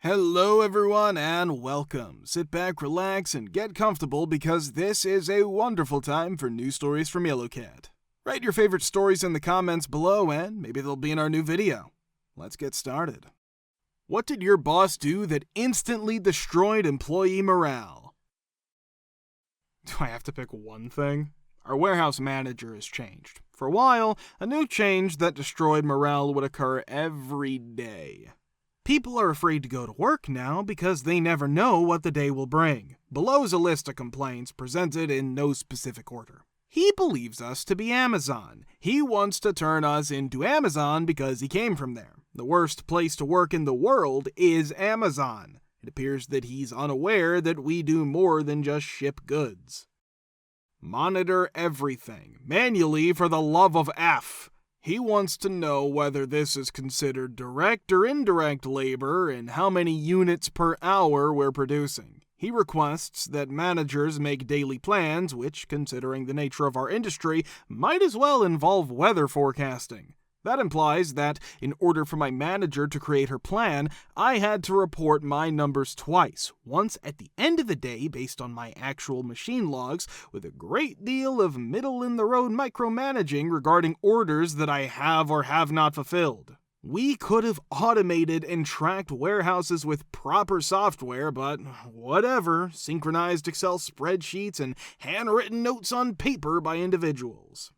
Hello everyone and welcome. Sit back, relax, and get comfortable because this is a wonderful time for new stories from YellowCat. Write your favorite stories in the comments below and maybe they'll be in our new video. Let's get started. What did your boss do that instantly destroyed employee morale? Do I have to pick one thing? Our warehouse manager has changed. For a while, a new change that destroyed morale would occur every day. People are afraid to go to work now because they never know what the day will bring. Below is a list of complaints presented in no specific order. He believes us to be Amazon. He wants to turn us into Amazon because he came from there. The worst place to work in the world is Amazon. It appears that he's unaware that we do more than just ship goods. Monitor everything, manually for the love of F. He wants to know whether this is considered direct or indirect labor and how many units per hour we're producing. He requests that managers make daily plans, which, considering the nature of our industry, might as well involve weather forecasting. That implies that, in order for my manager to create her plan, I had to report my numbers twice, once at the end of the day based on my actual machine logs, with a great deal of middle-in-the-road micromanaging regarding orders that I have or have not fulfilled. We could have automated and tracked warehouses with proper software, but whatever, synchronized Excel spreadsheets and handwritten notes on paper by individuals.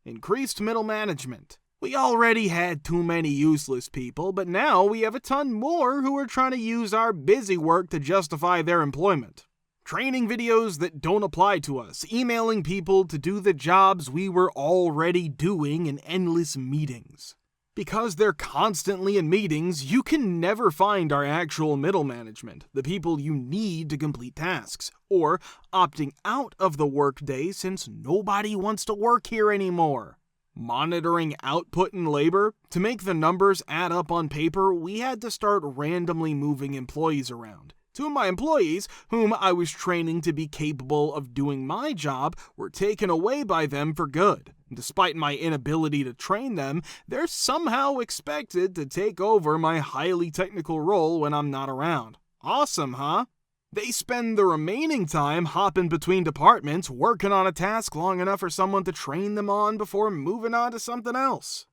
Increased middle management. We already had too many useless people, but now we have a ton more who are trying to use our busy work to justify their employment. Training videos that don't apply to us, emailing people to do the jobs we were already doing in endless meetings. Because they're constantly in meetings, you can never find our actual middle management, the people you need to complete tasks, or opting out of the workday since nobody wants to work here anymore. Monitoring output and labor. To make the numbers add up on paper, we had to start randomly moving employees around. Two of my employees, whom I was training to be capable of doing my job, were taken away by them for good. Despite my inability to train them, they're somehow expected to take over my highly technical role when I'm not around. Awesome, huh? They spend the remaining time hopping between departments, working on a task long enough for someone to train them on before moving on to something else.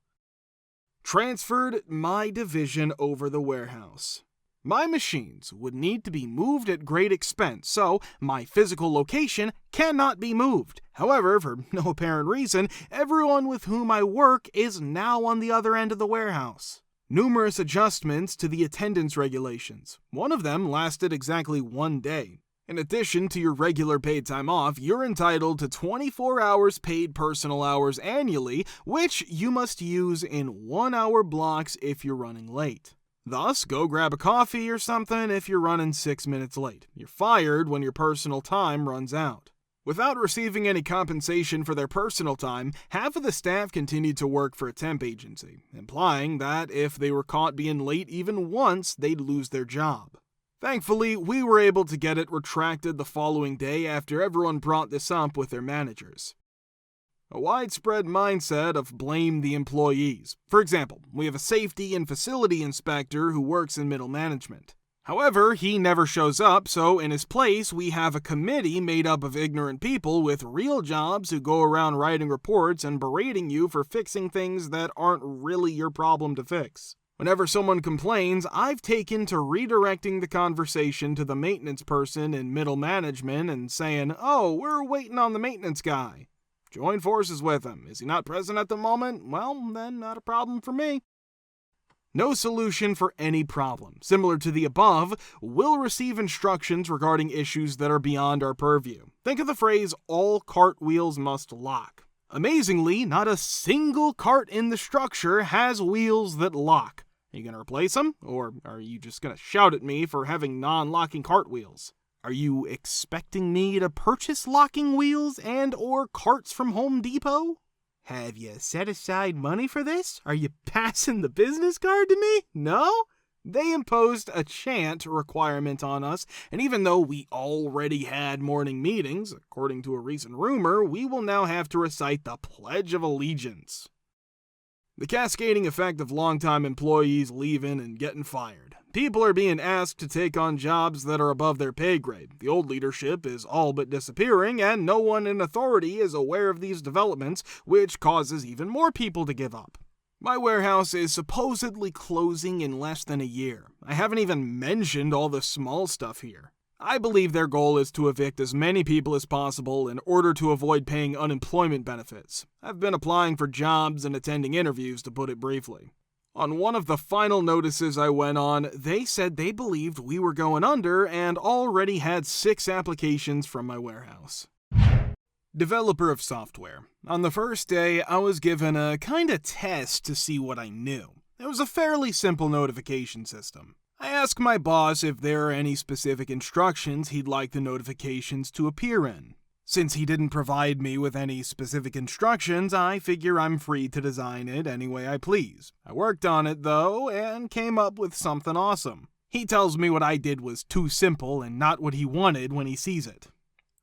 Transferred my division over the warehouse. My machines would need to be moved at great expense, so my physical location cannot be moved. However, for no apparent reason, everyone with whom I work is now on the other end of the warehouse. Numerous adjustments to the attendance regulations. One of them lasted exactly 1 day. In addition to your regular paid time off, you're entitled to 24 hours paid personal hours annually, which you must use in 1-hour blocks if you're running late. Thus, go grab a coffee or something if you're running 6 minutes late. You're fired when your personal time runs out. Without receiving any compensation for their personal time, half of the staff continued to work for a temp agency, implying that if they were caught being late even once, they'd lose their job. Thankfully, we were able to get it retracted the following day after everyone brought this up with their managers. A widespread mindset of blame the employees. For example, we have a safety and facility inspector who works in middle management. However, he never shows up, so in his place, we have a committee made up of ignorant people with real jobs who go around writing reports and berating you for fixing things that aren't really your problem to fix. Whenever someone complains, I've taken to redirecting the conversation to the maintenance person in middle management and saying, "Oh, we're waiting on the maintenance guy. Join forces with him. Is he not present at the moment? Well, then not a problem for me." No solution for any problem, similar to the above, will receive instructions regarding issues that are beyond our purview. Think of the phrase, "all cartwheels must lock." Amazingly, not a single cart in the structure has wheels that lock. Are you going to replace them? Or are you just going to shout at me for having non-locking cartwheels? Are you expecting me to purchase locking wheels and/or carts from Home Depot? Have you set aside money for this? Are you passing the business card to me? No? They imposed a chant requirement on us, and even though we already had morning meetings, according to a recent rumor, we will now have to recite the Pledge of Allegiance. The cascading effect of longtime employees leaving and getting fired. People are being asked to take on jobs that are above their pay grade. The old leadership is all but disappearing, and no one in authority is aware of these developments, which causes even more people to give up. My warehouse is supposedly closing in less than a year. I haven't even mentioned all the small stuff here. I believe their goal is to evict as many people as possible in order to avoid paying unemployment benefits. I've been applying for jobs and attending interviews, to put it briefly. On one of the final notices I went on, they said they believed we were going under and already had 6 applications from my warehouse. Developer of software. On the first day, I was given a kinda test to see what I knew. It was a fairly simple notification system. I asked my boss if there are any specific instructions he'd like the notifications to appear in. Since he didn't provide me with any specific instructions, I figure I'm free to design it any way I please. I worked on it, though, and came up with something awesome. He tells me what I did was too simple and not what he wanted when he sees it.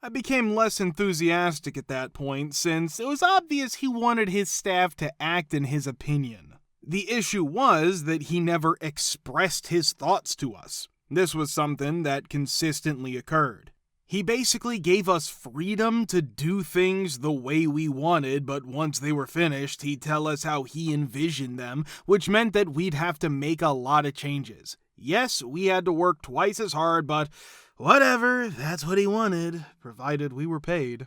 I became less enthusiastic at that point, since it was obvious he wanted his staff to act in his opinion. The issue was that he never expressed his thoughts to us. This was something that consistently occurred. He basically gave us freedom to do things the way we wanted, but once they were finished, he'd tell us how he envisioned them, which meant that we'd have to make a lot of changes. Yes, we had to work twice as hard, but whatever, that's what he wanted, provided we were paid.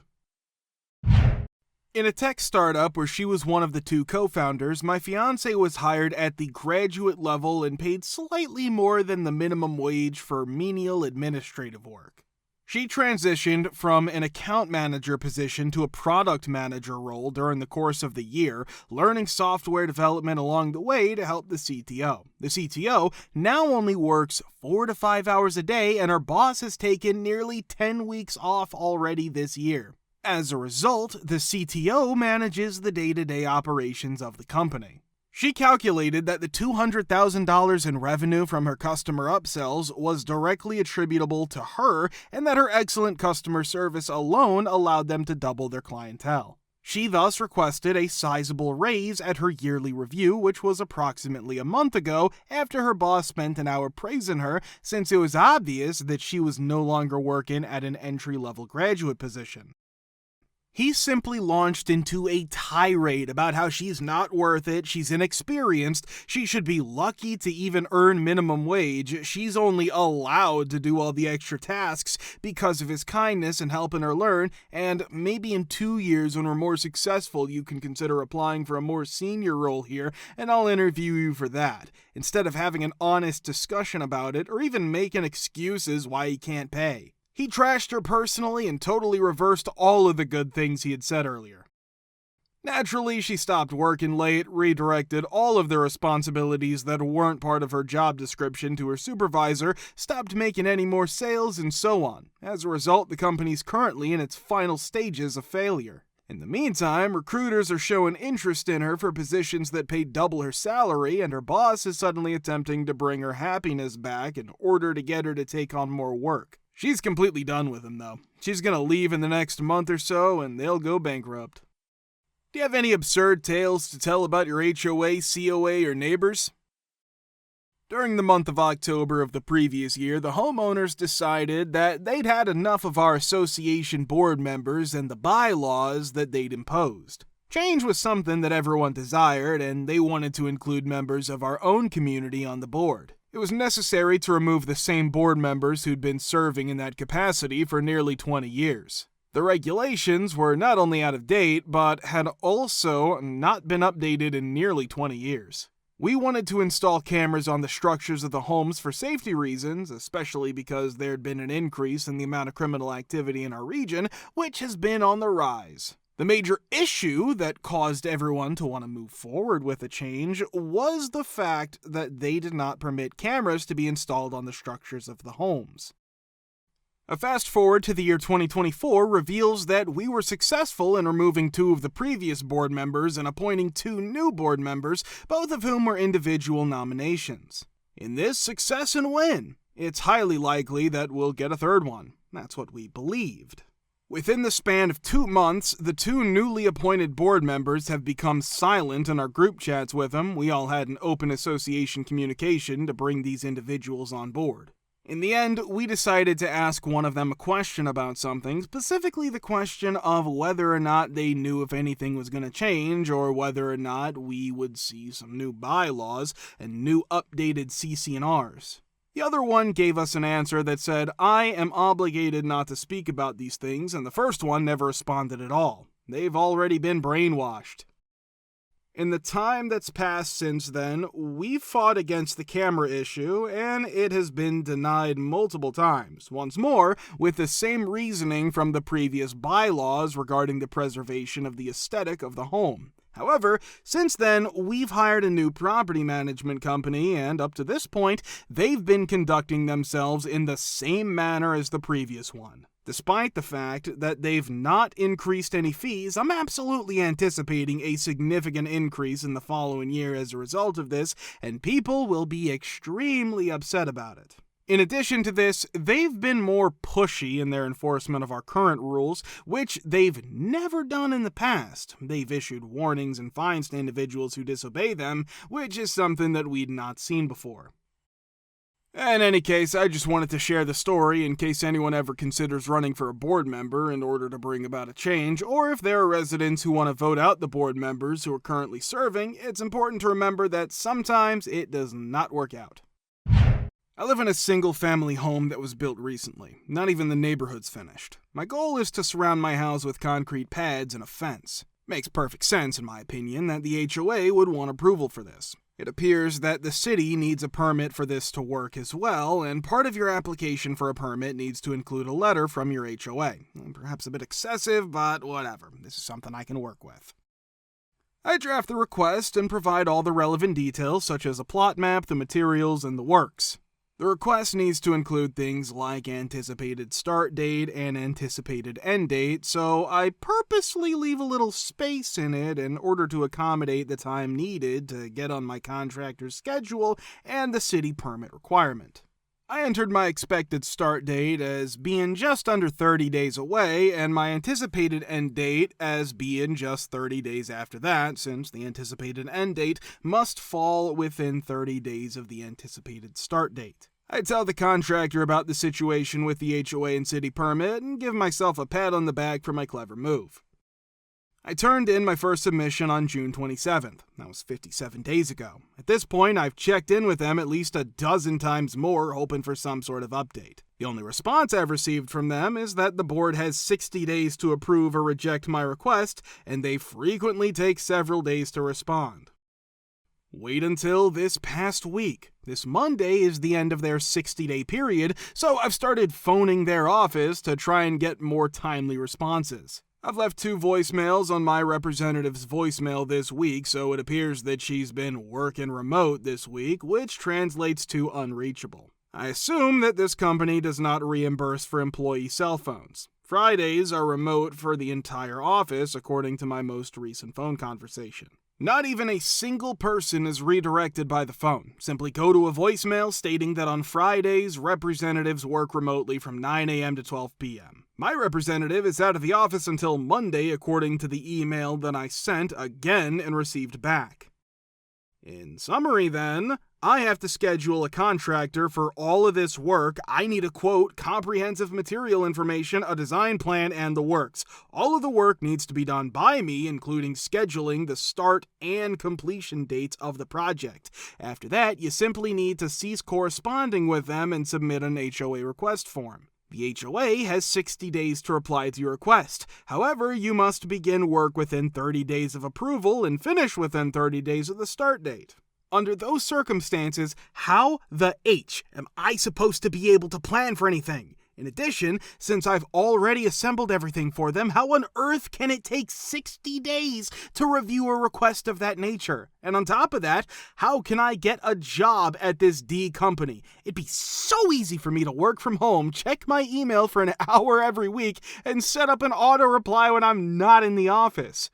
In a tech startup where she was one of the 2 co-founders, my fiancé was hired at the graduate level and paid slightly more than the minimum wage for menial administrative work. She transitioned from an account manager position to a product manager role during the course of the year, learning software development along the way to help the CTO. The CTO now only works 4 to 5 hours a day, and her boss has taken nearly 10 weeks off already this year. As a result, the CTO manages the day-to-day operations of the company. She calculated that the $200,000 in revenue from her customer upsells was directly attributable to her, and that her excellent customer service alone allowed them to double their clientele. She thus requested a sizable raise at her yearly review, which was approximately a month ago, after her boss spent an hour praising her, since it was obvious that she was no longer working at an entry-level graduate position. He simply launched into a tirade about how she's not worth it, she's inexperienced, she should be lucky to even earn minimum wage, she's only allowed to do all the extra tasks because of his kindness and helping her learn, and maybe in 2 years when we're more successful you can consider applying for a more senior role here and I'll interview you for that, instead of having an honest discussion about it or even making excuses why he can't pay. He trashed her personally and totally reversed all of the good things he had said earlier. Naturally, she stopped working late, redirected all of the responsibilities that weren't part of her job description to her supervisor, stopped making any more sales, and so on. As a result, the company's currently in its final stages of failure. In the meantime, recruiters are showing interest in her for positions that pay double her salary, and her boss is suddenly attempting to bring her happiness back in order to get her to take on more work. She's completely done with him, though. She's gonna leave in the next month or so, and they'll go bankrupt. Do you have any absurd tales to tell about your HOA, COA, or neighbors? During the month of October of the previous year, the homeowners decided that they'd had enough of our association board members and the bylaws that they'd imposed. Change was something that everyone desired, and they wanted to include members of our own community on the board. It was necessary to remove the same board members who'd been serving in that capacity for nearly 20 years. The regulations were not only out of date, but had also not been updated in nearly 20 years. We wanted to install cameras on the structures of the homes for safety reasons, especially because there had been an increase in the amount of criminal activity in our region, which has been on the rise. The major issue that caused everyone to want to move forward with a change was the fact that they did not permit cameras to be installed on the structures of the homes. A fast forward to the year 2024 reveals that we were successful in removing 2 of the previous board members and appointing 2 new board members, both of whom were individual nominations. In this success and win, it's highly likely that we'll get a 3rd one. That's what we believed. Within the span of 2 months, the 2 newly appointed board members have become silent in our group chats with them. We all had an open association communication to bring these individuals on board. In the end, we decided to ask one of them a question about something, specifically the question of whether or not they knew if anything was going to change, or whether or not we would see some new bylaws and new updated CC&Rs. The other one gave us an answer that said, "I am obligated not to speak about these things," and the first one never responded at all. They've already been brainwashed. In the time that's passed since then, we've fought against the camera issue, and it has been denied multiple times, once more with the same reasoning from the previous bylaws regarding the preservation of the aesthetic of the home. However, since then, we've hired a new property management company, and up to this point, they've been conducting themselves in the same manner as the previous one. Despite the fact that they've not increased any fees, I'm absolutely anticipating a significant increase in the following year as a result of this, and people will be extremely upset about it. In addition to this, they've been more pushy in their enforcement of our current rules, which they've never done in the past. They've issued warnings and fines to individuals who disobey them, which is something that we'd not seen before. In any case, I just wanted to share the story in case anyone ever considers running for a board member in order to bring about a change, or if there are residents who want to vote out the board members who are currently serving. It's important to remember that sometimes it does not work out. I live in a single-family home that was built recently. Not even the neighborhood's finished. My goal is to surround my house with concrete pads and a fence. Makes perfect sense, in my opinion, that the HOA would want approval for this. It appears that the city needs a permit for this to work as well, and part of your application for a permit needs to include a letter from your HOA. Perhaps a bit excessive, but whatever. This is something I can work with. I draft the request and provide all the relevant details, such as a plot map, the materials, and the works. The request needs to include things like anticipated start date and anticipated end date, so I purposely leave a little space in it in order to accommodate the time needed to get on my contractor's schedule and the city permit requirement. I entered my expected start date as being just under 30 days away, and my anticipated end date as being just 30 days after that, since the anticipated end date must fall within 30 days of the anticipated start date. I tell the contractor about the situation with the HOA and city permit and give myself a pat on the back for my clever move. I turned in my first submission on June 27th. That was 57 days ago. At this point, I've checked in with them at least a dozen times more, hoping for some sort of update. The only response I've received from them is that the board has 60 days to approve or reject my request, and they frequently take several days to respond. Wait until this past week. This Monday is the end of their 60-day period, so I've started phoning their office to try and get more timely responses. I've left 2 voicemails on my representative's voicemail this week, so it appears that she's been working remote this week, which translates to unreachable. I assume that this company does not reimburse for employee cell phones. Fridays are remote for the entire office, according to my most recent phone conversation. Not even a single person is redirected by the phone. Simply go to a voicemail stating that on Fridays, representatives work remotely from 9 a.m. to 12 p.m. My representative is out of the office until Monday, according to the email that I sent again and received back. In summary, then, I have to schedule a contractor for all of this work. I need a quote, comprehensive material information, a design plan, and the works. All of the work needs to be done by me, including scheduling the start and completion dates of the project. After that, you simply need to cease corresponding with them and submit an HOA request form. The HOA has 60 days to reply to your request. However, you must begin work within 30 days of approval and finish within 30 days of the start date. Under those circumstances, how the H am I supposed to be able to plan for anything? In addition, since I've already assembled everything for them, how on earth can it take 60 days to review a request of that nature? And on top of that, how can I get a job at this D company? It'd be so easy for me to work from home, check my email for an hour every week, and set up an auto reply when I'm not in the office.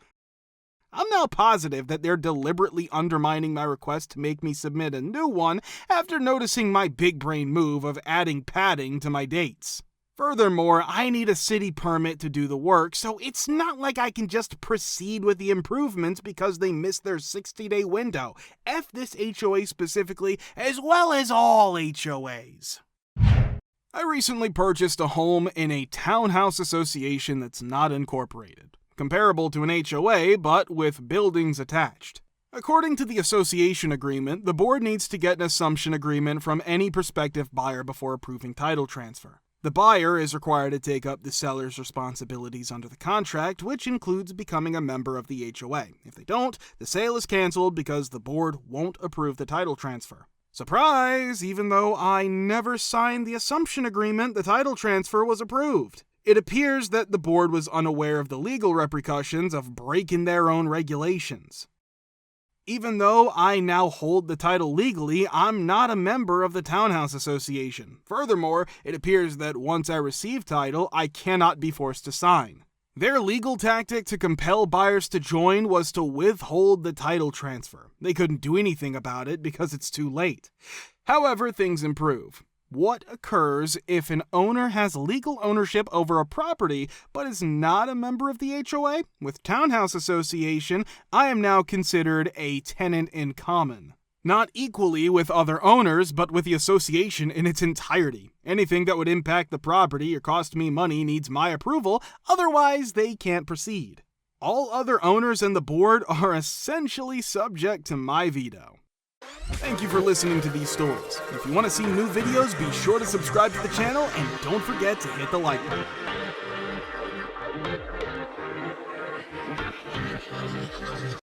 I'm now positive that they're deliberately undermining my request to make me submit a new one after noticing my big brain move of adding padding to my dates. Furthermore, I need a city permit to do the work, so it's not like I can just proceed with the improvements because they missed their 60-day window. F this HOA specifically, as well as all HOAs. I recently purchased a home in a townhouse association that's not incorporated, comparable to an HOA, but with buildings attached. According to the association agreement, the board needs to get an assumption agreement from any prospective buyer before approving title transfer. The buyer is required to take up the seller's responsibilities under the contract, which includes becoming a member of the HOA. If they don't, the sale is canceled because the board won't approve the title transfer. Surprise! Even though I never signed the assumption agreement, the title transfer was approved. It appears that the board was unaware of the legal repercussions of breaking their own regulations. Even though I now hold the title legally, I'm not a member of the Townhouse Association. Furthermore, it appears that once I receive title, I cannot be forced to sign. Their legal tactic to compel buyers to join was to withhold the title transfer. They couldn't do anything about it because it's too late. However, things improve. What occurs if an owner has legal ownership over a property but is not a member of the HOA? With Townhouse Association, I am now considered a tenant in common. Not equally with other owners, but with the association in its entirety. Anything that would impact the property or cost me money needs my approval, otherwise they can't proceed. All other owners and the board are essentially subject to my veto. Thank you for listening to these stories. If you want to see new videos, be sure to subscribe to the channel and don't forget to hit the like button.